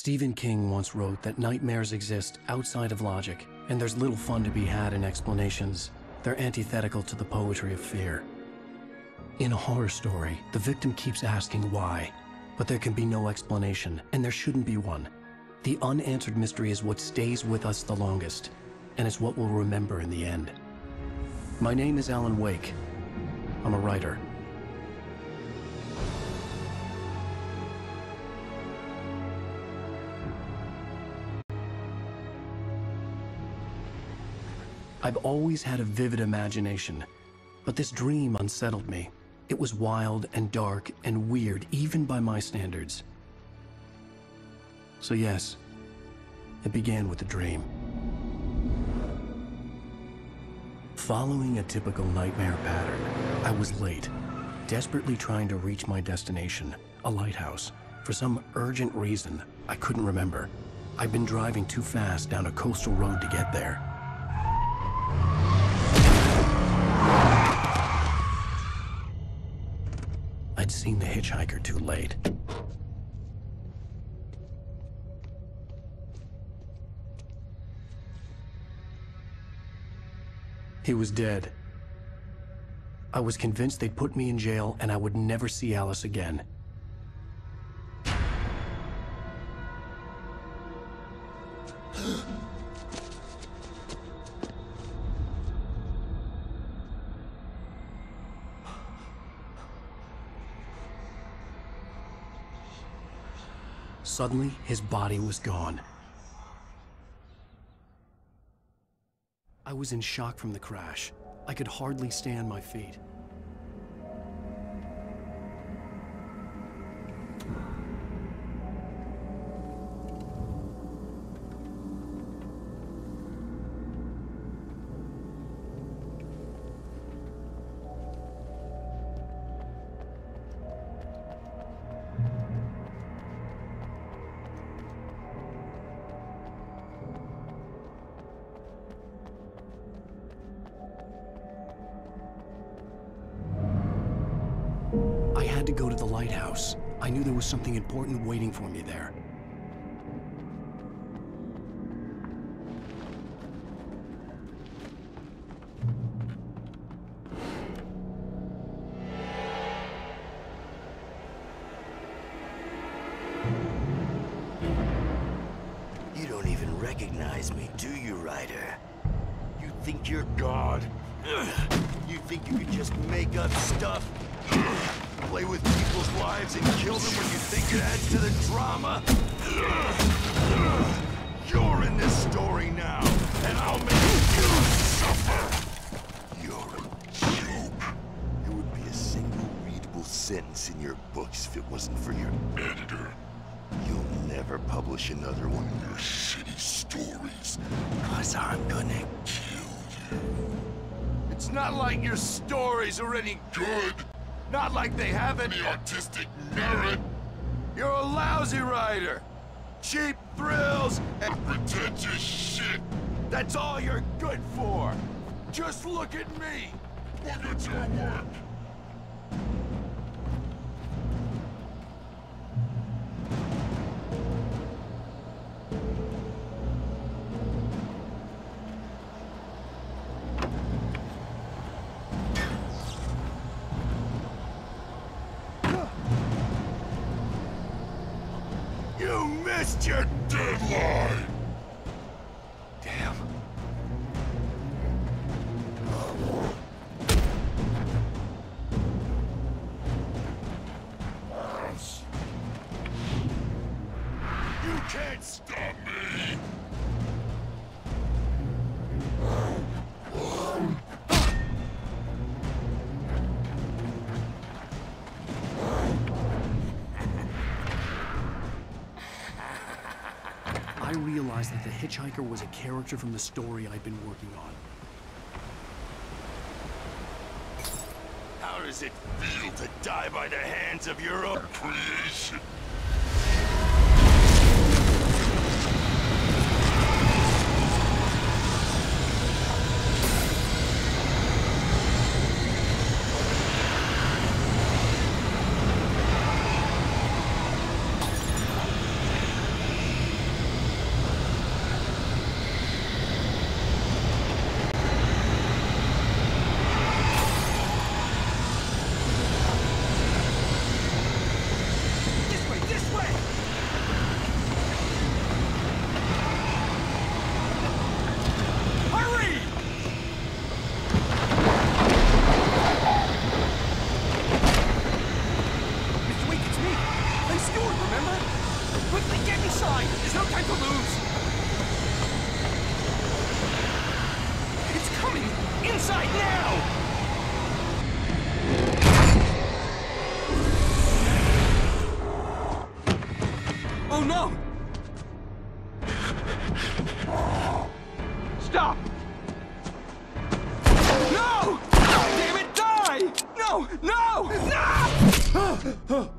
Stephen King once wrote that nightmares exist outside of logic, and there's little fun to be had in explanations. They're antithetical to the poetry of fear. In a horror story, the victim keeps asking why, but there can be no explanation, and there shouldn't be one. The unanswered mystery is what stays with us the longest, and it's what we'll remember in the end. My name is Alan Wake. I'm a writer. I've always had a vivid imagination, but this dream unsettled me. It was wild and dark and weird, even by my standards. So yes, it began with a dream. Following a typical nightmare pattern, I was late, desperately trying to reach my destination, a lighthouse. For some urgent reason, I couldn't remember. I'd been driving too fast down a coastal road to get there. I'd seen the hitchhiker too late. He was dead. I was convinced they'd put me in jail and I would never see Alice again. Suddenly, his body was gone. I was in shock from the crash. I could hardly stay on my feet. I had to go to the lighthouse. I knew there was something important waiting for me there. You don't even recognize me, do you, Ryder? You think you're God? You think you can just make up stuff? Play with people's lives and kill them when you think it adds to the drama? You're in this story now, and I'll make you suffer! You're a joke. It would be a single readable sentence in your books if it wasn't for your editor. You'll never publish another one of your shitty stories, 'cause I'm gonna kill you. It's not like your stories are any good. Not like they have any artistic merit. You're a lousy writer. Cheap thrills and pretentious shit. That's all you're good for. Just look at me. Look at your work. You missed your deadline! Damn. You can't stop me! I realized that the hitchhiker was a character from the story I'd been working on. How does it feel to die by the hands of your own creation? no! Stop! No! Damn it, die! No! No! No!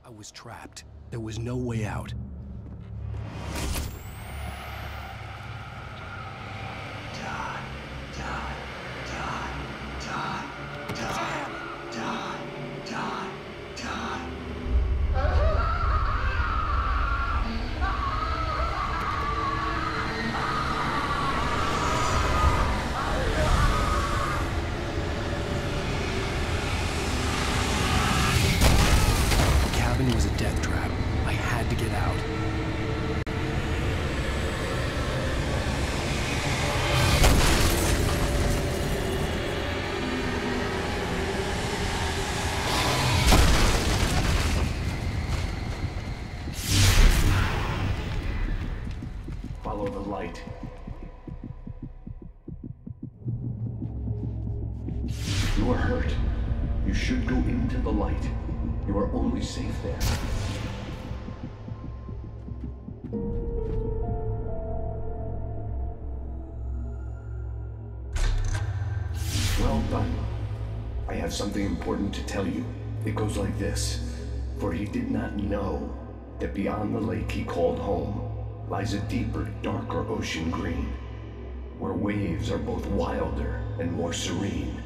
I was trapped. There was no way out. It was a death trap. I had to get out. Follow the light. You are hurt. You should go into the light. You are only safe there. Well done. I have something important to tell you. It goes like this. For he did not know that beyond the lake he called home lies a deeper, darker ocean green, where waves are both wilder and more serene.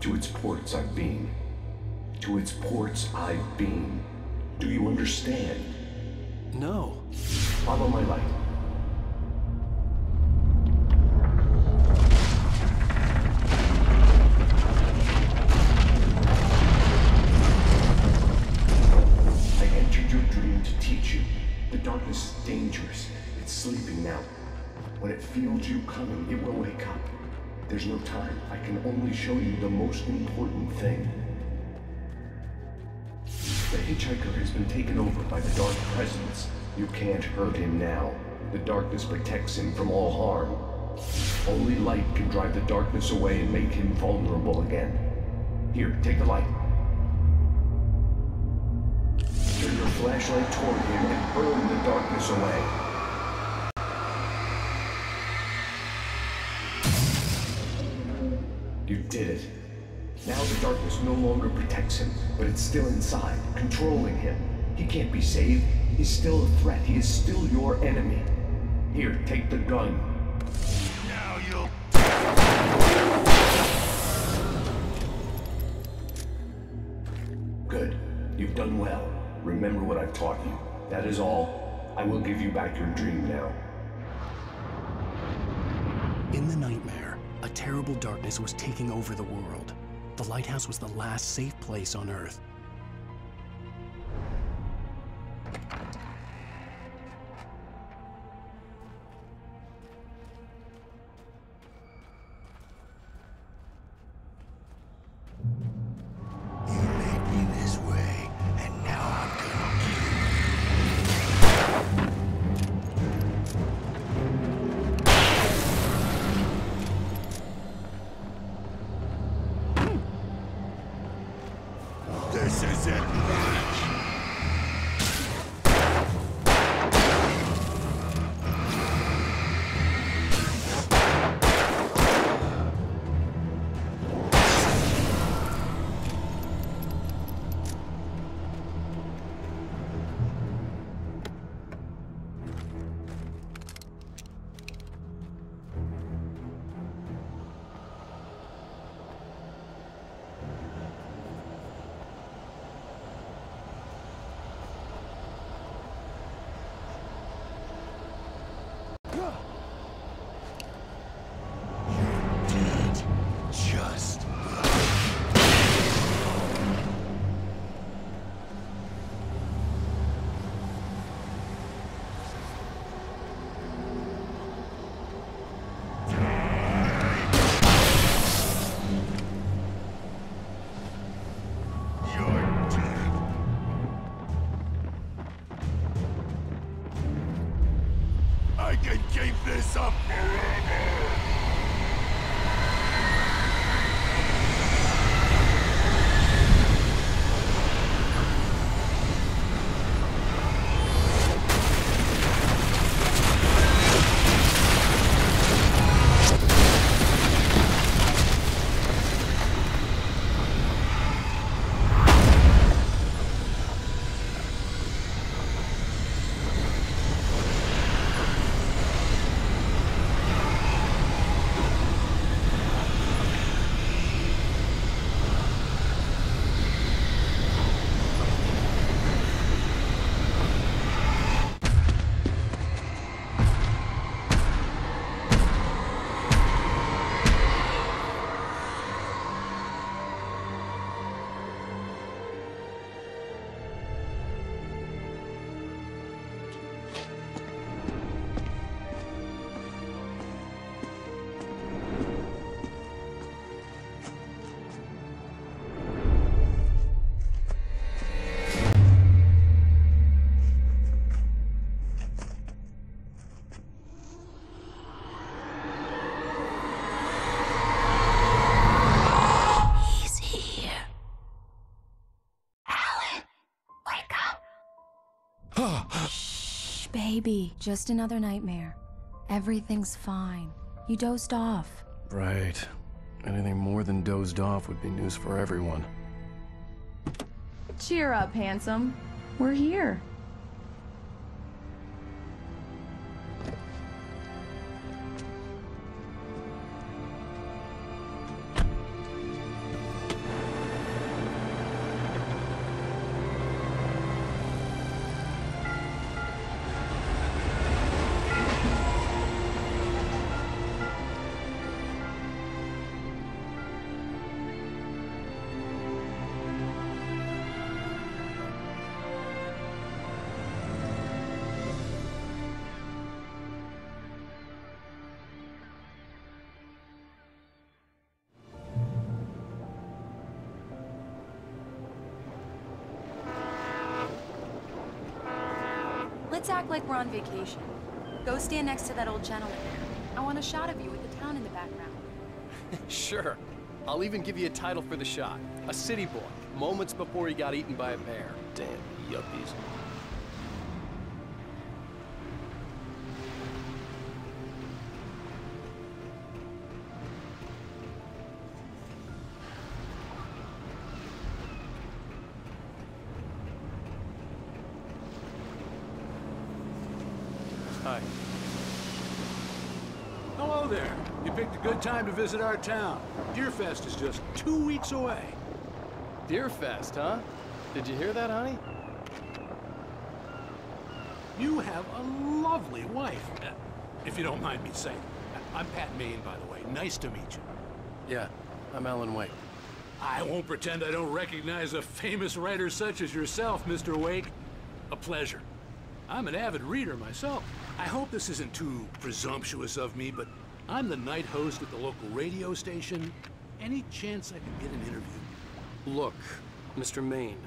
To its ports I've been. To its ports I've been. Do you understand? No. Follow my light. I entered your dream to teach you. The darkness is dangerous. It's sleeping now. When it feels you coming, it will wake up. There's no time. I can only show you the most important thing. The hitchhiker has been taken over by the dark presence. You can't hurt him now. The darkness protects him from all harm. Only light can drive the darkness away and make him vulnerable again. Here, take the light. Turn your flashlight toward him and burn the darkness away. You did it. Now the darkness no longer protects him, but it's still inside, controlling him. He can't be saved. He's still a threat. He is still your enemy. Here, take the gun. Now you'll... Good. You've done well. Remember what I've taught you. That is all. I will give you back your dream now. In the nightmare, a terrible darkness was taking over the world. The lighthouse was the last safe place on Earth. You led me this way, and now I'm gonna kill you. This is it, Raj. baby. Just another nightmare. Everything's fine. You dozed off. Right. Anything more than dozed off would be news for everyone. Cheer up, handsome. We're here. Let's act like we're on vacation. Go stand next to that old gentleman there. I want a shot of you with the town in the background. Sure. I'll even give you a title for the shot. A city boy, moments before he got eaten by a bear. Damn yuppies. Hi. Hello there. You picked a good time to visit our town. Deerfest is just 2 weeks away. Deerfest, huh? Did you hear that, honey? You have a lovely wife, if you don't mind me saying. I'm Pat Maine, by the way. Nice to meet you. Yeah, I'm Alan Wake. I won't pretend I don't recognize a famous writer such as yourself, Mr. Wake. A pleasure. I'm an avid reader myself. I hope this isn't too presumptuous of me, but I'm the night host at the local radio station. Any chance I could get an interview? Look, Mr. Maine,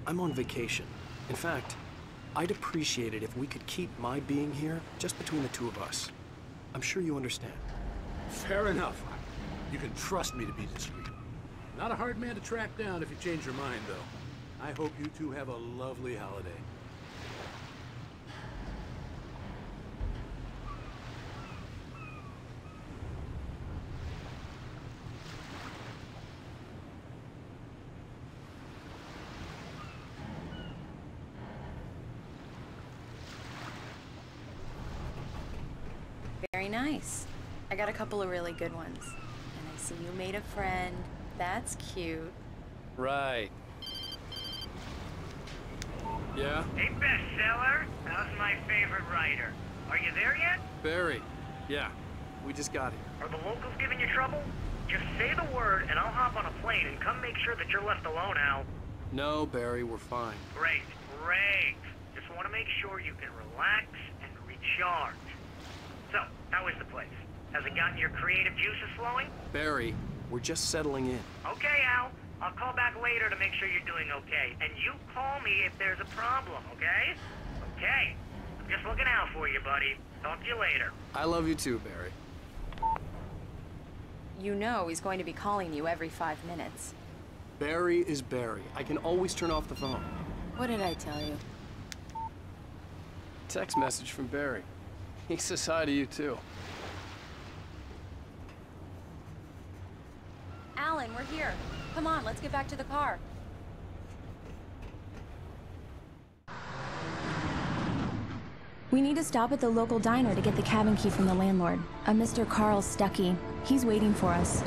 I'm on vacation. In fact, I'd appreciate it if we could keep my being here just between the two of us. I'm sure you understand. Fair enough. You can trust me to be discreet. Not a hard man to track down if you change your mind, though. I hope you two have a lovely holiday. Very nice. I got a couple of really good ones. And I see you made a friend. That's cute. Right. Yeah? Hey, bestseller. How's my favorite writer? Are you there yet? Barry. Yeah, we just got here. Are the locals giving you trouble? Just say the word and I'll hop on a plane and come make sure that you're left alone, Al. No, Barry, we're fine. Great, great. Just want to make sure you can relax and recharge. So, how is the place? Has it gotten your creative juices flowing? Barry, we're just settling in. Okay, Al. I'll call back later to make sure you're doing okay. And you call me if there's a problem, okay? Okay. I'm just looking out for you, buddy. Talk to you later. I love you too, Barry. You know he's going to be calling you every 5 minutes. Barry is Barry. I can always turn off the phone. What did I tell you? Text message from Barry. He says hi to you too. Alan, we're here. Come on, let's get back to the car. We need to stop at the local diner to get the cabin key from the landlord, a Mr. Carl Stuckey. He's waiting for us.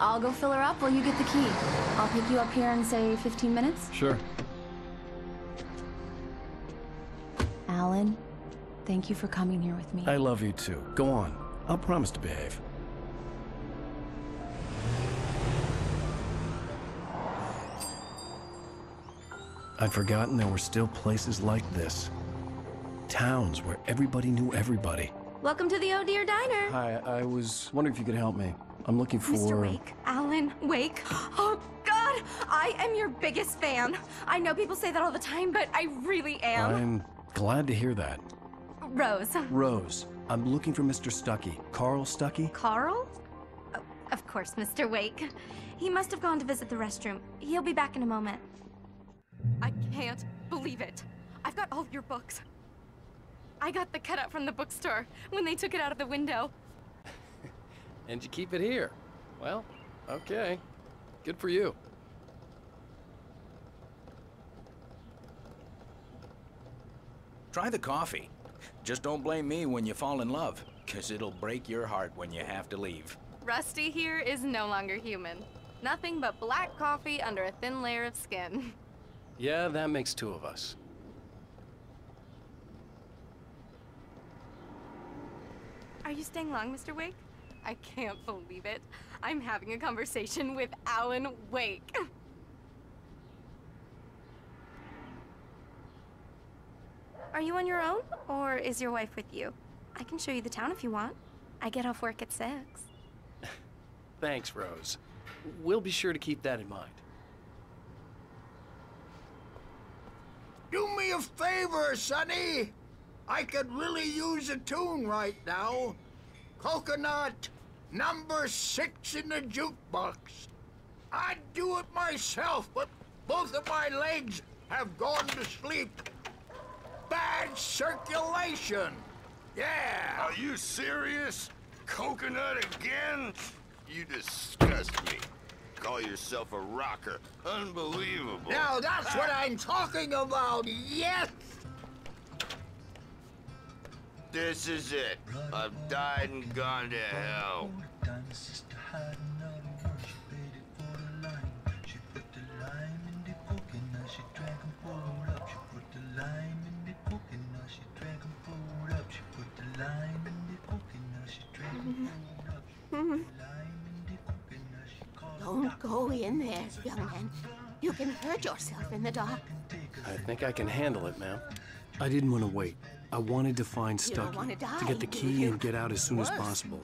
I'll go fill her up while you get the key. I'll pick you up here in, say, 15 minutes? Sure. Alan, thank you for coming here with me. I love you too. Go on. I'll promise to behave. I'd forgotten there were still places like this. Towns where everybody knew everybody. Welcome to the Oh Dear Diner. Hi, I was wondering if you could help me. I'm looking for... Mr. Wake. Alan Wake. Oh, God! I am your biggest fan. I know people say that all the time, but I really am. I'm glad to hear that. Rose. Rose, I'm looking for Mr. Stuckey. Carl Stuckey? Carl? Oh, of course, Mr. Wake. He must have gone to visit the restroom. He'll be back in a moment. I can't believe believe it. I've got all of your books. I got the cutout from the bookstore when they took it out of the window. And you keep it here. Well, okay. Good for you. Try the coffee. Just don't blame me when you fall in love, 'cause it'll break your heart when you have to leave. Rusty here is no longer human. Nothing but black coffee under a thin layer of skin. Yeah, that makes two of us. Are you staying long, Mr. Wake? I can't believe it. I'm having a conversation with Alan Wake. Are you on your own, or is your wife with you? I can show you the town if you want. I get off work at 6. Thanks, Rose. We'll be sure to keep that in mind. Do me a favor, Sonny. I could really use a tune right now. Coconut, number 6 in the jukebox. I'd do it myself, but both of my legs have gone to sleep. Bad circulation. Yeah. Are you serious? Coconut again? You disgust me. Call yourself a rocker. Unbelievable. Now that's what I'm talking about, yes! This is it. I've died and gone to hell. Don't go in there, young man. You can hurt yourself in the dark. I think I can handle it, ma'am. I didn't want to wait. I wanted to find You don't Stucky, wanna die, to get the do key you? and get out as soon as Worse. possible.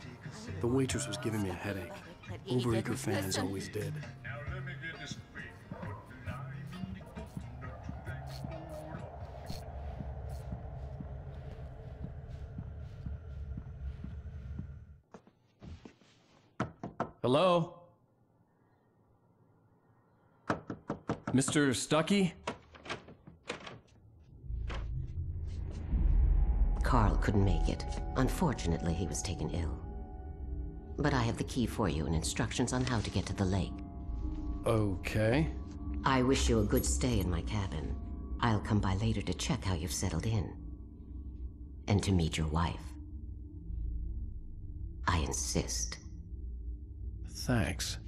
The waitress was giving me a headache. But he Overeager didn't fans listen. always did. Hello? Mr. Stucky? Carl couldn't make it. Unfortunately, he was taken ill. But I have the key for you and instructions on how to get to the lake. Okay. I wish you a good stay in my cabin. I'll come by later to check how you've settled in. And to meet your wife. I insist. Thanks.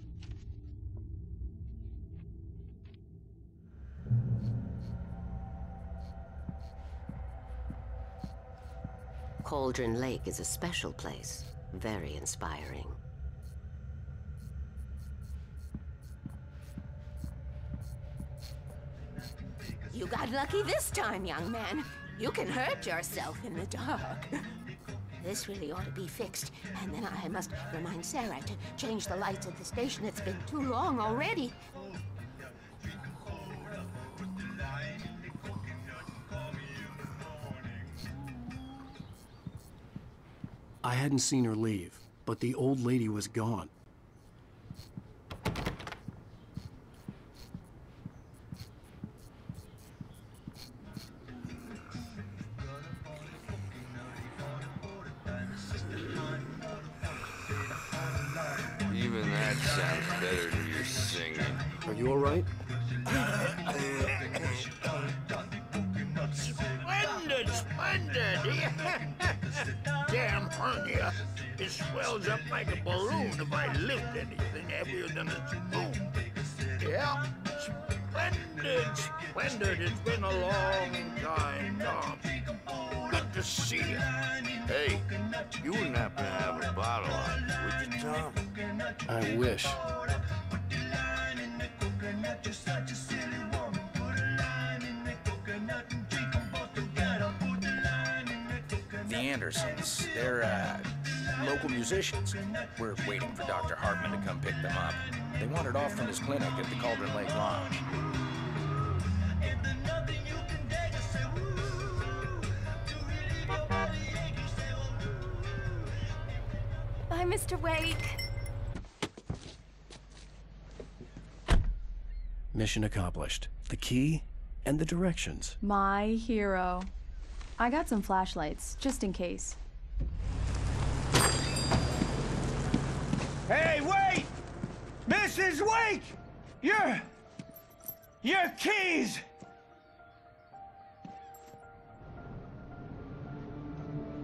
Cauldron Lake is a special place. Very inspiring. You got lucky this time, young man. You can hurt yourself in the dark. This really ought to be fixed, and then I must remind Sarah to change the lights at the station. It's been too long already. I hadn't seen her leave, but the old lady was gone. Even that sounds better than your singing. Are you all right? Splendid, splendid! Damn hernia. It swells up like a balloon if I lift anything heavier than a spoon. Yeah, splendid, splendid. It's been a long time, Tom. Good to see you. Hey, you wouldn't happen to have a bottle on you, would you, Tom? I wish. The Andersons, they're, local musicians. We're waiting for Dr. Hartman to come pick them up. They wandered off from his clinic at the Cauldron Lake Lodge. Bye, Mr. Wake. Mission accomplished. The key? and the directions. My hero. I got some flashlights, just in case. Hey, wait! Mrs. Wake! Your keys!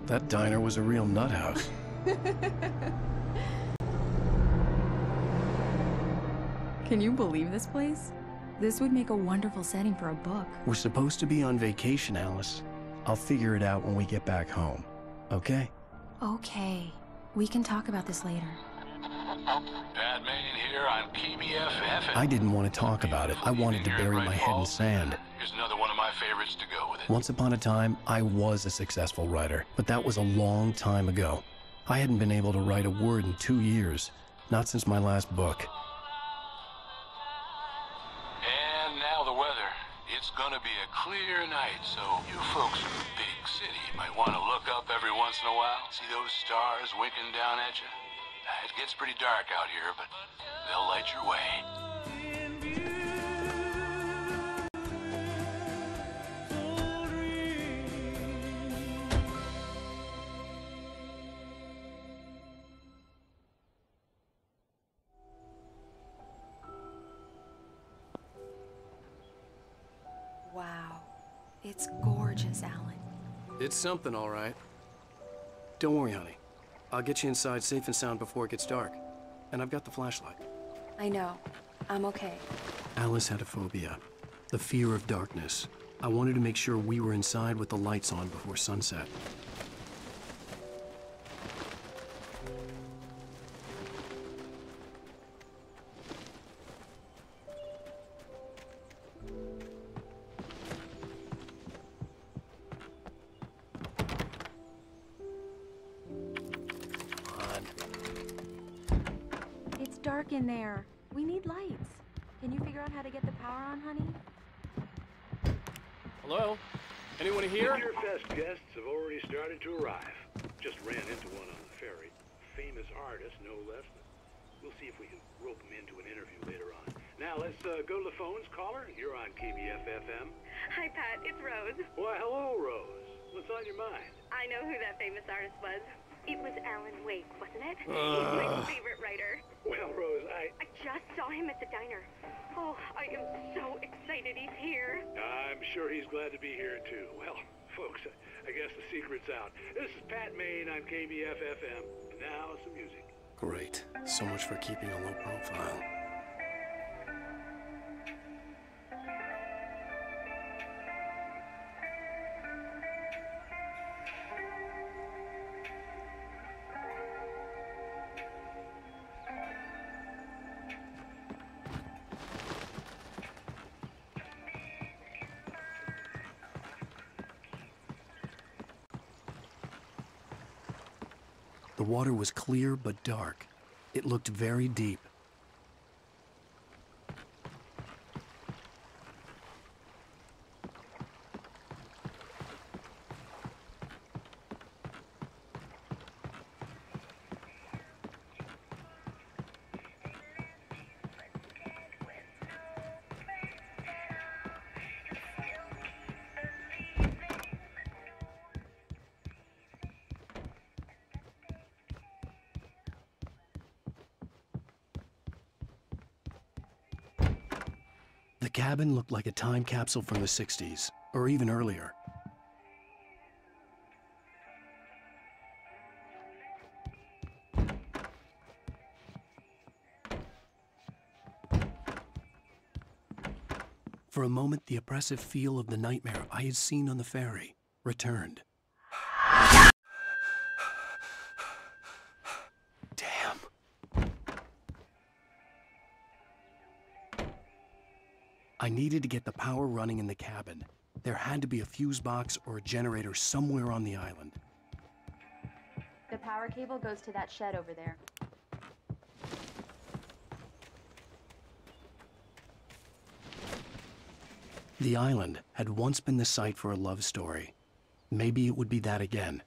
That diner was a real nut house. Can you believe this place? This would make a wonderful setting for a book. We're supposed to be on vacation, Alice. I'll figure it out when we get back home, okay? Okay. We can talk about this later. Pat Main here on KBFF. I didn't want to talk about it. I wanted to bury my head in sand. Here's another one of my favorites to go with it. Once upon a time, I was a successful writer, but that was a long time ago. I hadn't been able to write a word in 2 years, not since my last book. And now the weather. It's gonna be a clear night, so you folks in the big city might want to look up every once in a while. See those stars winking down at you? It gets pretty dark out here, but they'll light your way. Wow. It's gorgeous, Alan. It's something, all right. Don't worry, honey. I'll get you inside safe and sound before it gets dark. And I've got the flashlight. I know. I'm okay. Alice had a phobia, the fear of darkness. I wanted to make sure we were inside with the lights on before sunset. It's dark in there. We need lights. Can you figure out how to get the power on, honey? Hello? Anyone here? Your Fest guests have already started to arrive. Just ran into one on the ferry. Famous artist, no less. We'll see if we can rope him into an interview later on. Now, let's go to the phones. Caller, you're on KBFFM. Hi, Pat. It's Rose. Why, hello, Rose. What's on your mind? I know who that famous artist was. It was Alan Wake, wasn't it? He's my favorite writer. Well, Rose, I just saw him at the diner. Oh, I am so excited he's here. I'm sure he's glad to be here, too. Well, folks, I guess the secret's out. This is Pat Main on KBFFM. Now, some music. Great. So much for keeping a low profile. The water was clear but dark. It looked very deep. The cabin looked like a time capsule from the 60s, or even earlier. For a moment, the oppressive feel of the nightmare I had seen on the ferry returned. Damn. I needed to get the power running in the cabin. There had to be a fuse box or a generator somewhere on the island. The power cable goes to that shed over there. The island had once been the site for a love story. Maybe it would be that again.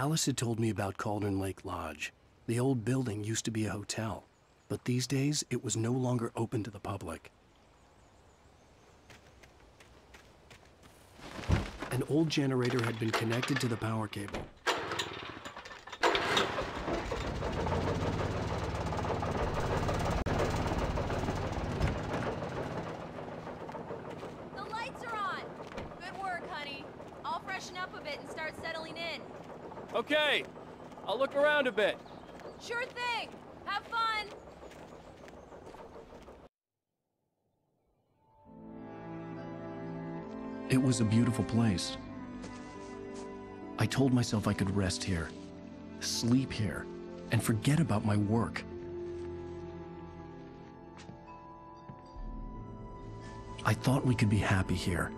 Alice had told me about Cauldron Lake Lodge. The old building used to be a hotel, but these days it was no longer open to the public. An old generator had been connected to the power cable. The lights are on! Good work, honey. I'll freshen up a bit and start settling in. Okay, I'll look around a bit. Sure thing! Have fun! It was a beautiful place. I told myself I could rest here, sleep here, and forget about my work. I thought we could be happy here.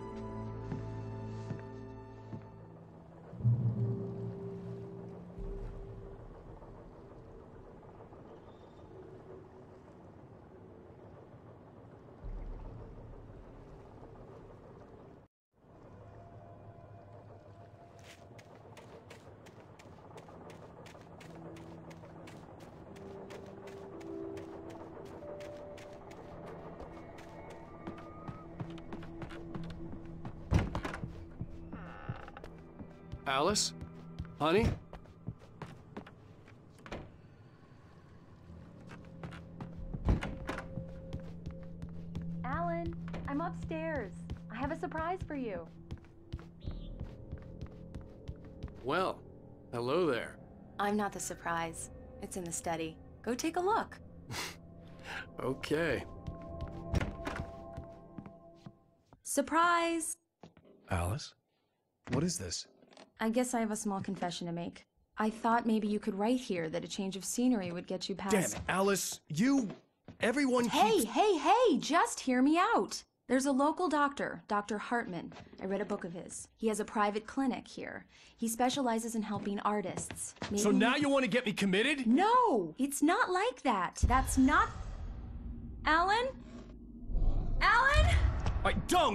Alice? Honey? Alan, I'm upstairs. I have a surprise for you. Well, hello there. I'm not the surprise. It's in the study. Go take a look. Okay. Surprise! Alice? What is this? I guess I have a small confession to make. I thought maybe you could write here that a change of scenery would get you past— Damn it, Alice! Everyone keeps— Hey, just hear me out! There's a local doctor, Dr. Hartman. I read a book of his. He has a private clinic here. He specializes in helping artists. So now you want to get me committed? No! It's not like that. That's not— Alan? Alan?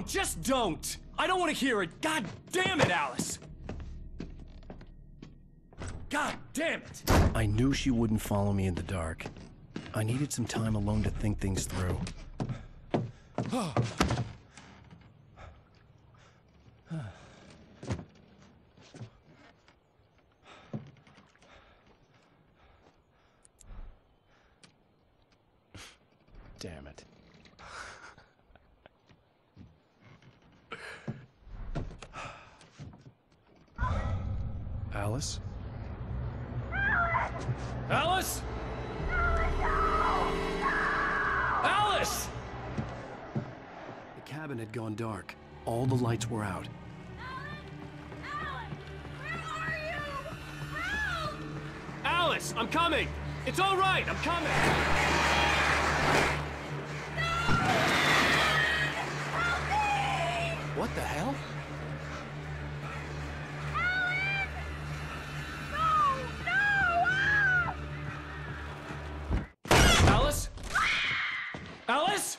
Just don't! I don't want to hear it! God damn it, Alice! God damn it! I knew she wouldn't follow me in the dark. I needed some time alone to think things through. Damn it. Alice? Alice? Alice! The cabin had gone dark. All the lights were out. Alice, I'm coming! It's all right, I'm coming! What the hell? Alice? Alice?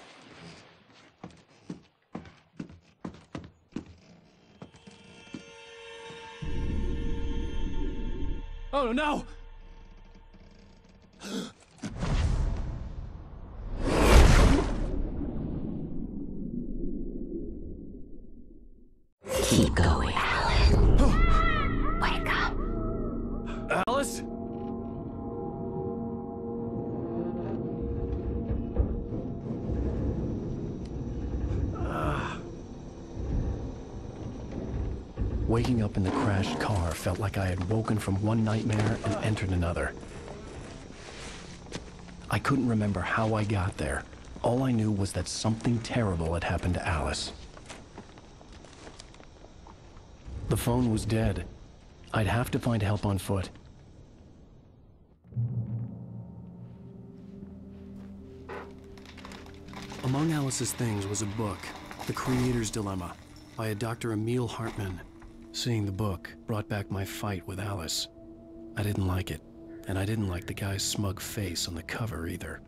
Oh no! Keep going, Alan. Wake up. Alice? Waking up in the crashed car felt like I had woken from one nightmare and entered another. I couldn't remember how I got there. All I knew was that something terrible had happened to Alice. The phone was dead. I'd have to find help on foot. Among Alice's things was a book, The Creator's Dilemma, by a Dr. Emil Hartman. Seeing the book brought back my fight with Alice. I didn't like it, and I didn't like the guy's smug face on the cover either.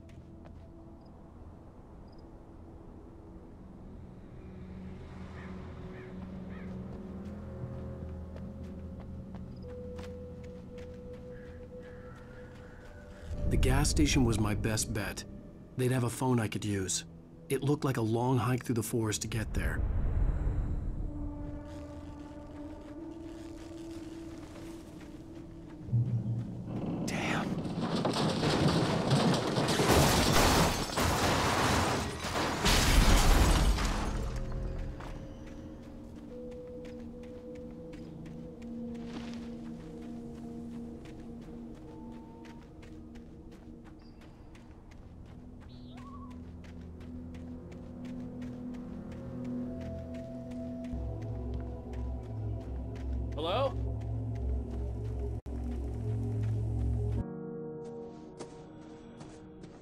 gas station was my best bet. They'd have a phone I could use. It looked like a long hike through the forest to get there. Hello?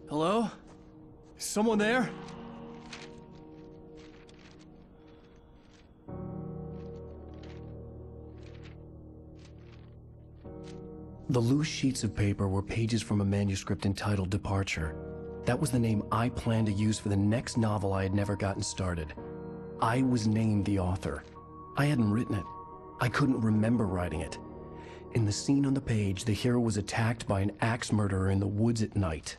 Hello? Is someone there? The loose sheets of paper were pages from a manuscript entitled Departure. That was the name I planned to use for the next novel I had never gotten started. I was named the author. I hadn't written it. I couldn't remember writing it. In the scene on the page, the hero was attacked by an axe murderer in the woods at night.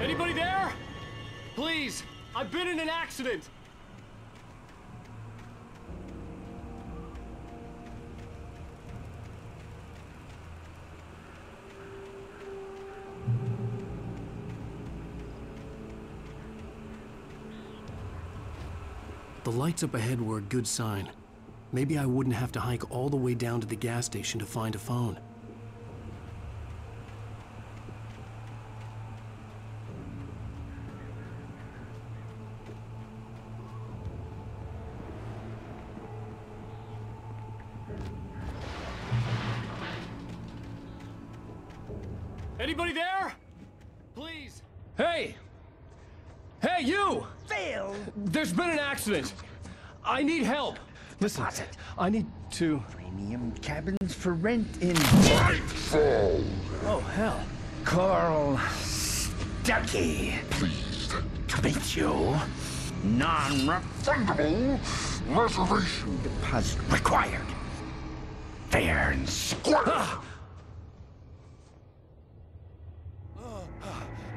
Anybody there? Please, I've been in an accident. The lights up ahead were a good sign. Maybe I wouldn't have to hike all the way down to the gas station to find a phone. Anybody there? Please. Hey! Hey, you! Phil! There's been an accident. I need help. Listen, I need to... Premium cabins for rent in... Oh, hell. Carl Stuckey. Pleased To meet you. Non-refundable reservation deposit required. Fair and square.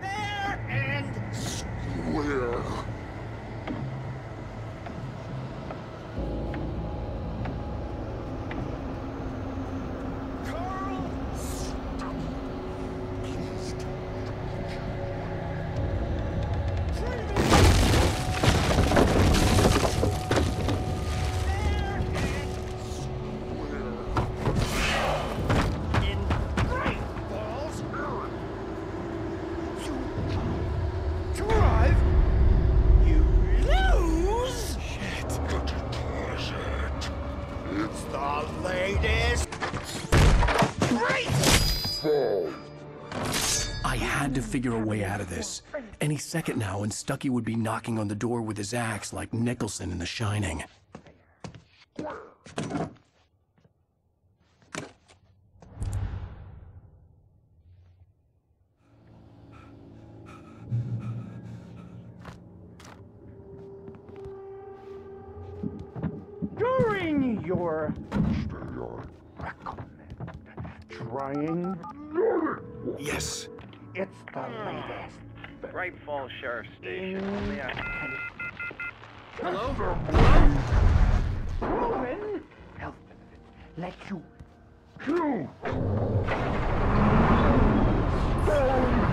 Fair and square. I had to figure a way out of this. Any second now, and Stuckey would be knocking on the door with his axe like Nicholson in The Shining. During your trying. Yes. It's the latest. Great Falls Sheriff Station. Hello? Proven health benefit. Let you kill.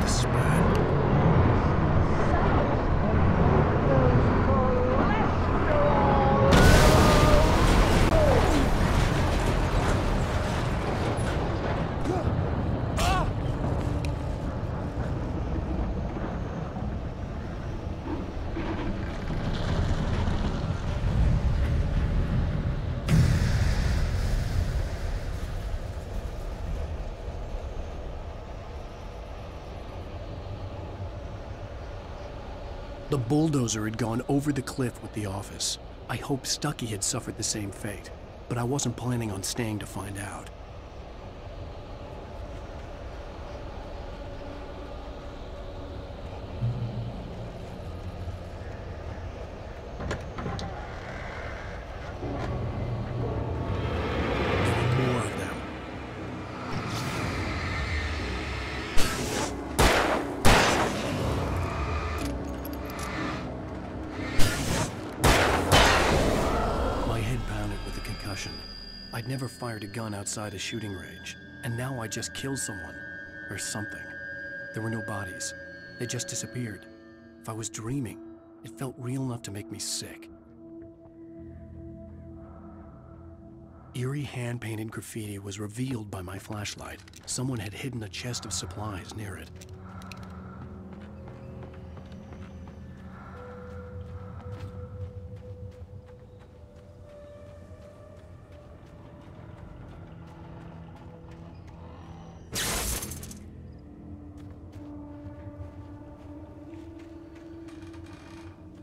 This is bad. The bulldozer had gone over the cliff with the office. I hoped Stucky had suffered the same fate, but I wasn't planning on staying to find out. I'd never fired a gun outside a shooting range, and now I just killed someone, or something. There were no bodies. They just disappeared. If I was dreaming, it felt real enough to make me sick. Eerie hand-painted graffiti was revealed by my flashlight. Someone had hidden a chest of supplies near it.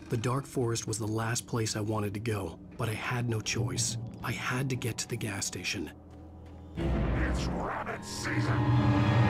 The dark forest was the last place I wanted to go, but I had no choice. I had to get to the gas station. It's rabbit season!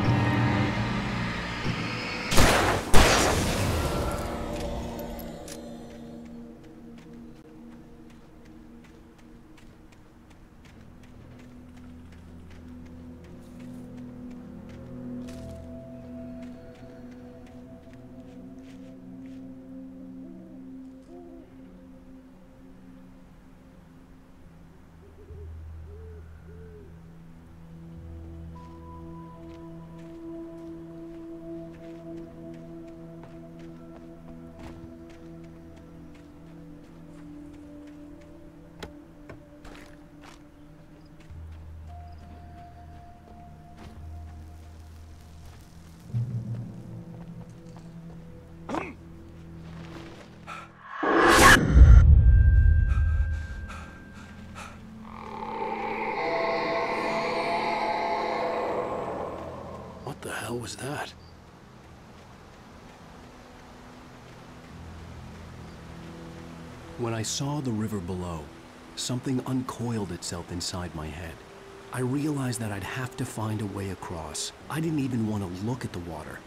What the hell was that? When I saw the river below, something uncoiled itself inside my head. I realized that I'd have to find a way across. I didn't even want to look at the water.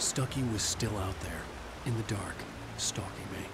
Stucky was still out there, in the dark, stalking me.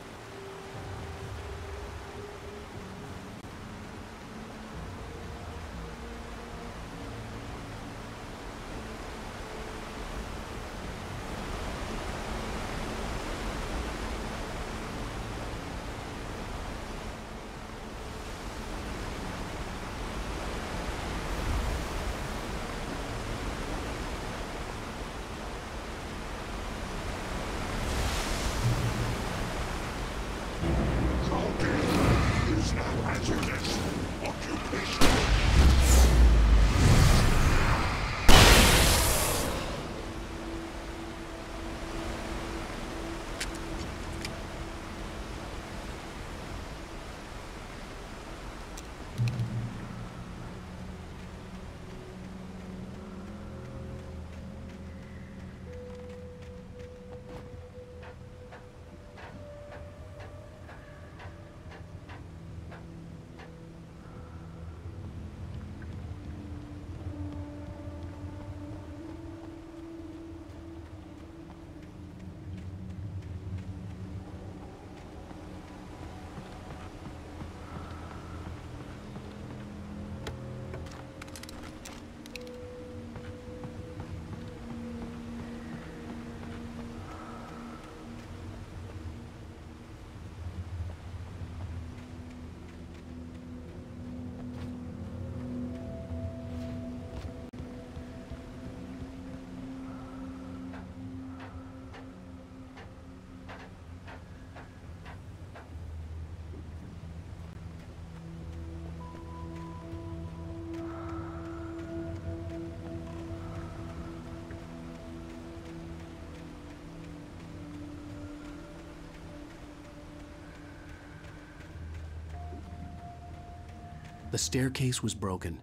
The staircase was broken.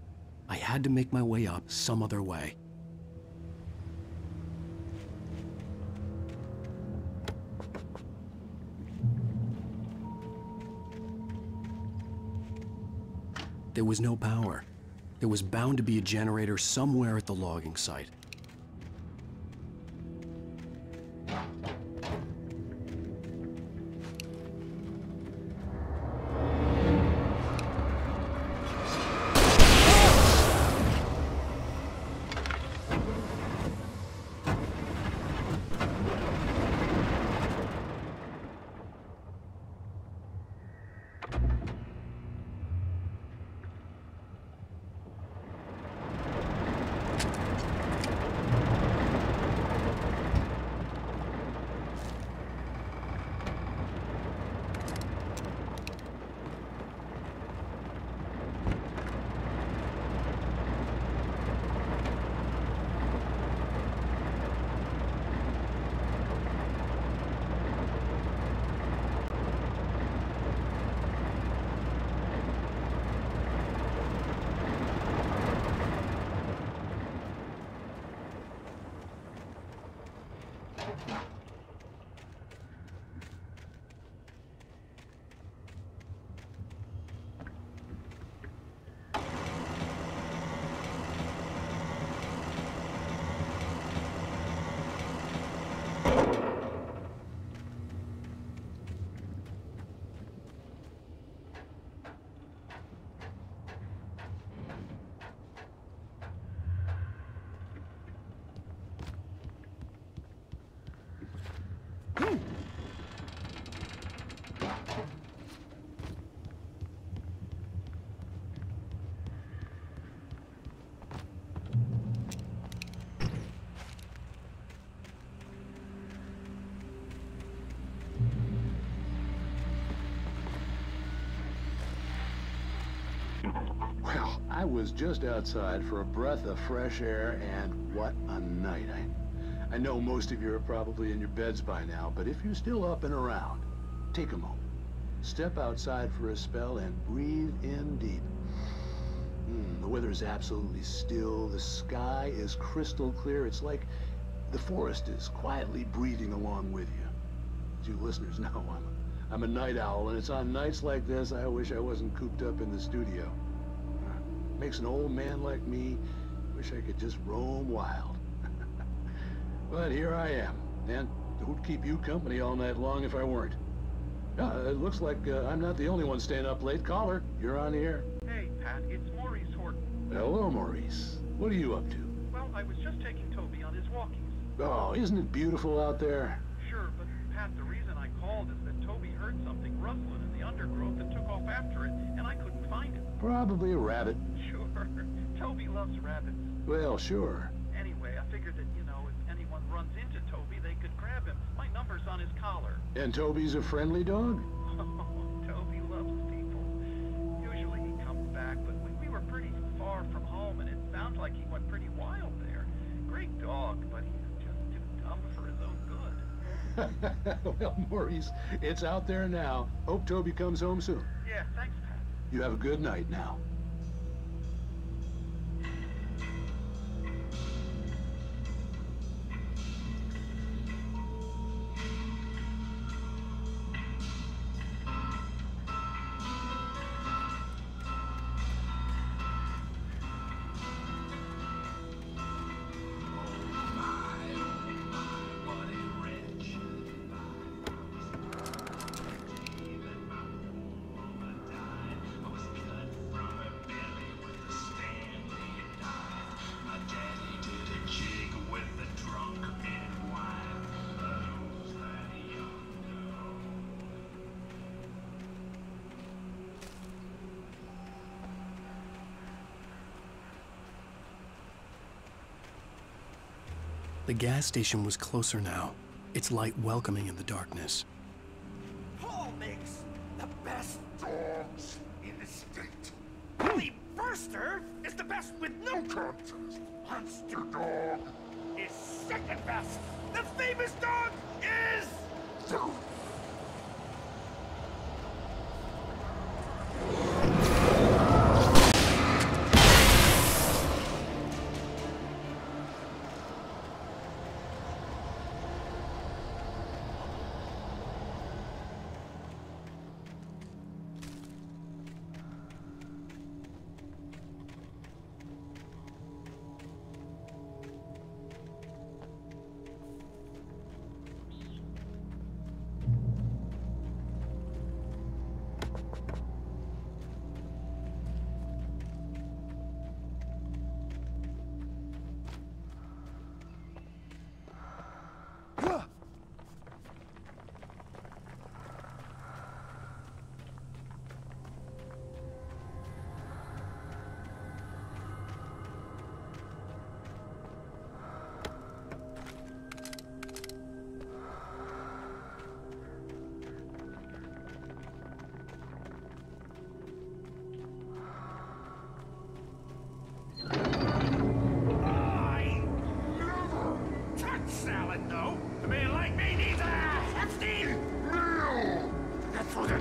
I had to make my way up some other way. There was no power. There was bound to be a generator somewhere at the logging site. Well, I was just outside for a breath of fresh air, and what a night. I know most of you are probably in your beds by now, but if you're still up and around, take a moment. Step outside for a spell and breathe in deep. The weather is absolutely still. The sky is crystal clear. It's like the forest is quietly breathing along with you. As you listeners know, I'm a night owl, and it's on nights like this I wish I wasn't cooped up in the studio. Makes an old man like me wish I could just roam wild. But here I am, and who'd keep you company all night long if I weren't? It looks like I'm not the only one staying up late. Caller, you're on the air. Hey, Pat, it's Maurice Horton. Hello, Maurice. What are you up to? Well, I was just taking Toby on his walkies. Oh, isn't it beautiful out there? Sure, but Pat, the reason I called is that Toby heard something rustling in the undergrowth and took off after it, and I couldn't find it. Probably a rabbit. Sure. Toby loves rabbits. Well, sure. Anyway, I figured that, if anyone runs into Toby, they could grab him. My number's on his collar. And Toby's a friendly dog? Oh, Toby loves people. Usually he comes back, but we were pretty far from home, and it sounds like he went pretty wild there. Great dog, but he's just too dumb for his own good. Well, Maurice, it's out there now. Hope Toby comes home soon. Yeah, thanks, Pat. You have a good night now. The gas station was closer now, its light welcoming in the darkness. Paul makes the best dogs in the state. Billy Burster is the best with no contest. Monster Dog is second best. The famous dog is...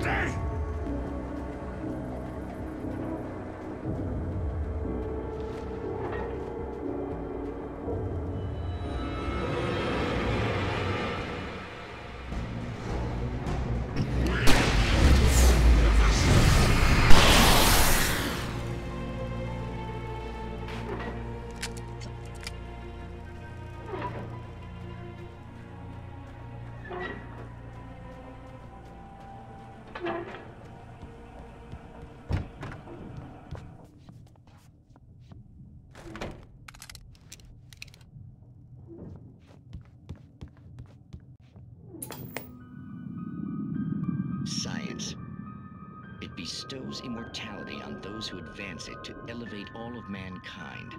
Ready? Science. It bestows immortality on those who advance it to elevate all of mankind.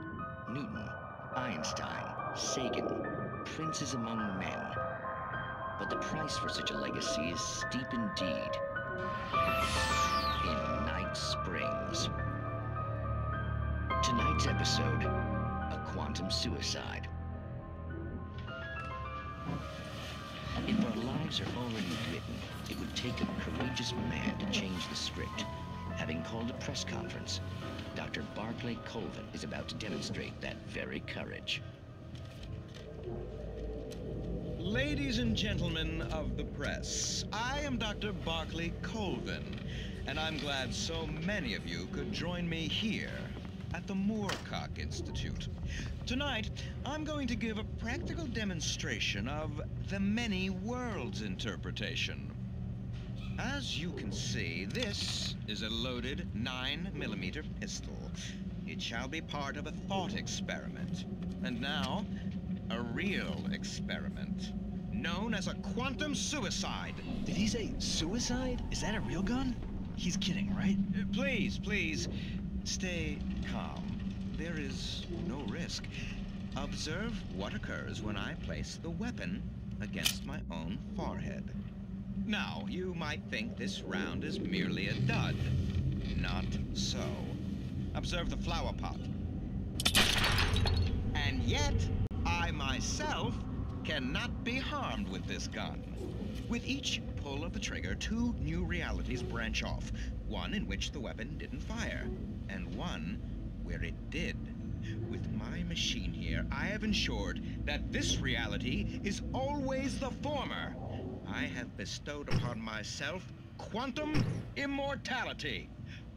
Newton, Einstein, Sagan, princes among men. But the price for such a legacy is steep indeed. In Night Springs. Tonight's episode, a quantum suicide. If our lives are already written, it would take a courageous man to change the script. Having called a press conference, Dr. Barclay Colvin is about to demonstrate that very courage. Ladies and gentlemen of the press, I am Dr. Barclay Colvin, and I'm glad so many of you could join me here at the Moorcock Institute. Tonight, I'm going to give a practical demonstration of the many worlds interpretation. As you can see, this is a loaded 9mm pistol. It shall be part of a thought experiment. And now, a real experiment, known as a quantum suicide. Did he say suicide? Is that a real gun? He's kidding, right? Please, please, stay calm. There is no risk. Observe what occurs when I place the weapon against my own forehead. Now, you might think this round is merely a dud. Not so. Observe the flower pot. And yet, I myself cannot be harmed with this gun. With each pull of the trigger, two new realities branch off. One in which the weapon didn't fire, and one where it did. With my machine here, I have ensured that this reality is always the former. I have bestowed upon myself quantum immortality.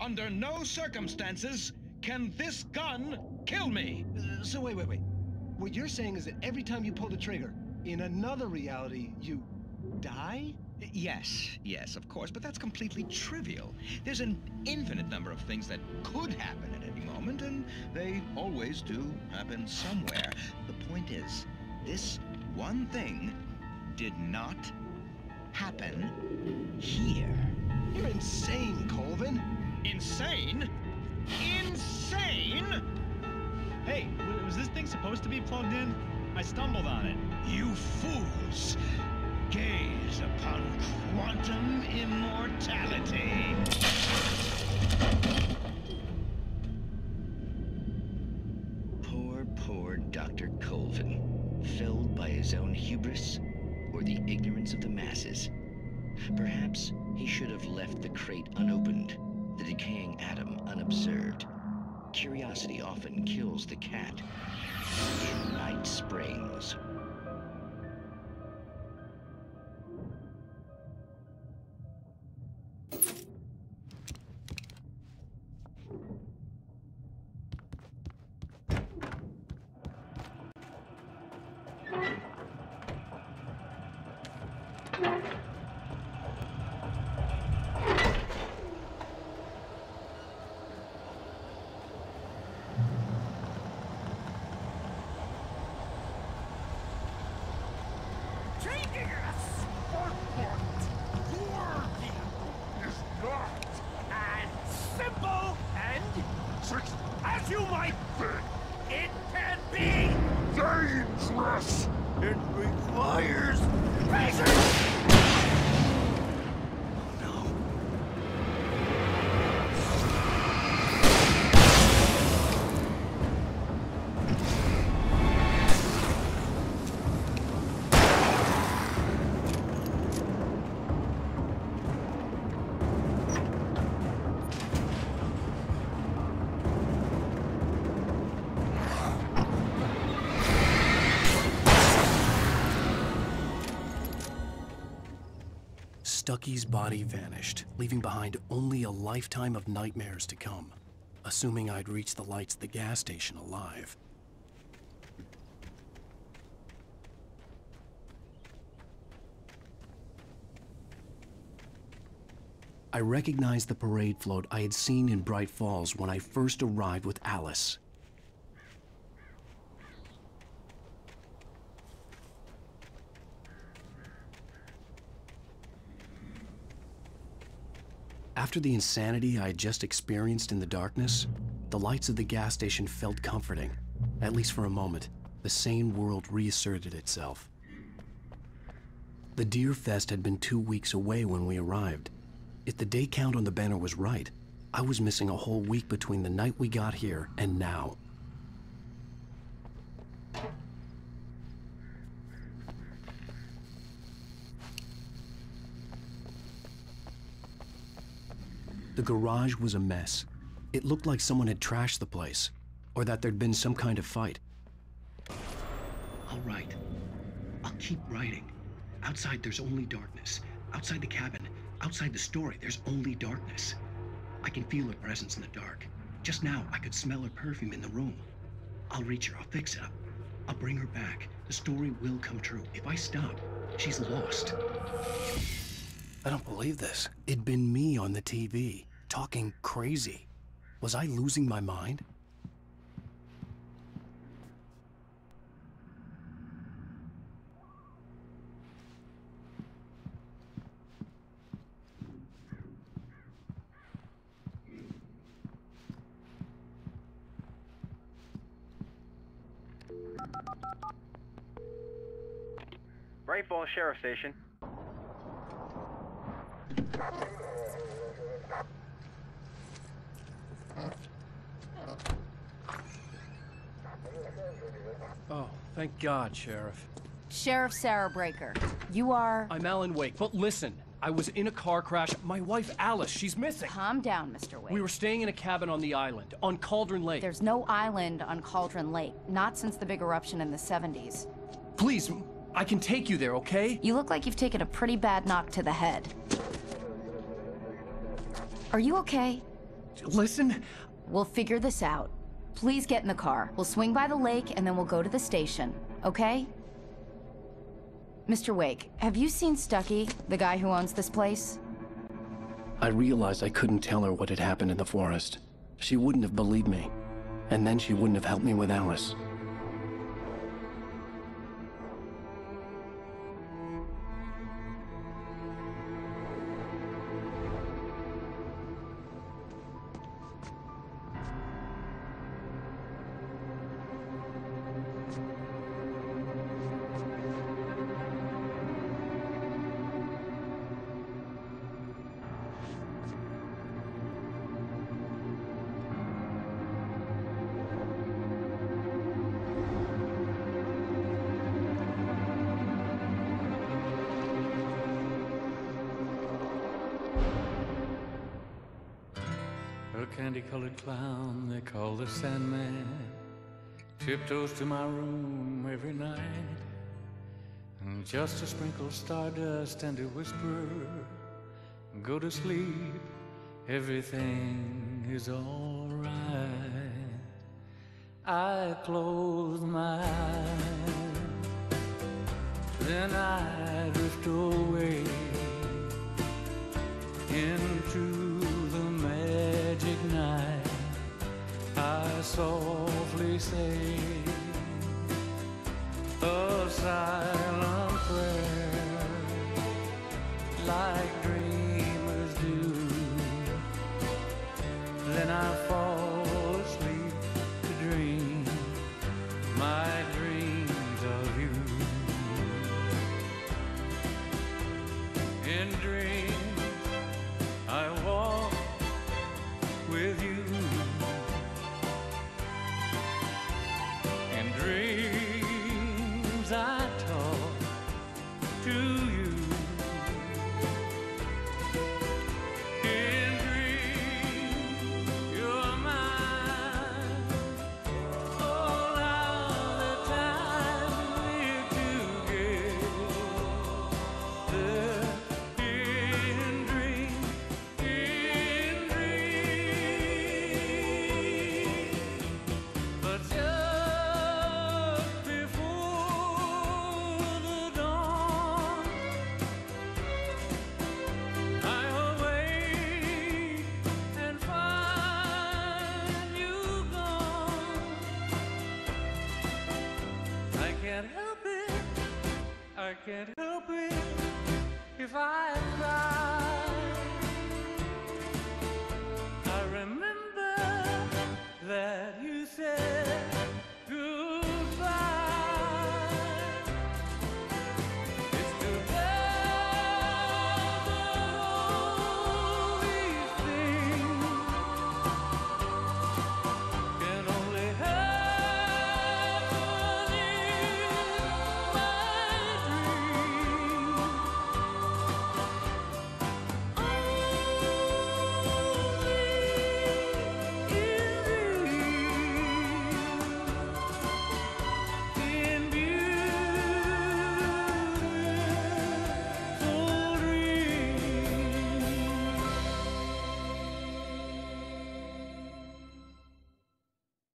Under no circumstances can this gun kill me. So wait. What you're saying is that every time you pull the trigger, in another reality, you die? Yes, of course, but that's completely trivial. There's an infinite number of things that could happen at any moment, and they always do happen somewhere. The point is, this one thing did not happen here. You're insane, Colvin. Insane? Insane? Hey, was this thing supposed to be plugged in? I stumbled on it. You fools! Gaze upon quantum immortality. Poor Dr. Colvin, felled by his own hubris or the ignorance of the masses. Perhaps he should have left the crate unopened, the decaying atom unobserved. Curiosity often kills the cat. In Night Springs. Stucky's body vanished, leaving behind only a lifetime of nightmares to come, assuming I'd reached the lights at the gas station alive. I recognized the parade float I had seen in Bright Falls when I first arrived with Alice. After the insanity I had just experienced in the darkness, the lights of the gas station felt comforting. At least for a moment, the sane world reasserted itself. The Deer Fest had been 2 weeks away when we arrived. If the day count on the banner was right, I was missing a whole week between the night we got here and now. The garage was a mess. It looked like someone had trashed the place, or that there'd been some kind of fight. I'll write. I'll keep writing. Outside, there's only darkness. Outside the cabin, outside the story, there's only darkness. I can feel her presence in the dark. Just now, I could smell her perfume in the room. I'll reach her, I'll fix it up. I'll bring her back. The story will come true. If I stop, she's lost. I don't believe this. It'd been me on the TV, talking crazy. Was I losing my mind? Bright Falls Sheriff Station. Oh, thank God, Sheriff. Sheriff Sarah Breaker. You are... I'm Alan Wake, but listen. I was in a car crash. My wife, Alice, she's missing. Calm down, Mr. Wake. We were staying in a cabin on the island, on Cauldron Lake. There's no island on Cauldron Lake. Not since the big eruption in the 70s. Please, I can take you there, okay? You look like you've taken a pretty bad knock to the head. Are you okay? Listen. We'll figure this out. Please get in the car. We'll swing by the lake and then we'll go to the station, okay? Mr. Wake, have you seen Stucky, the guy who owns this place? I realized I couldn't tell her what had happened in the forest. She wouldn't have believed me. And then she wouldn't have helped me with Alice. A candy-colored clown they call the Sandman tiptoes to my room every night, and just to sprinkle stardust and to whisper, go to sleep, everything is all right. I close my eyes, then I drift away into the magic night. I softly say a silent prayer, like dreamers do. Then I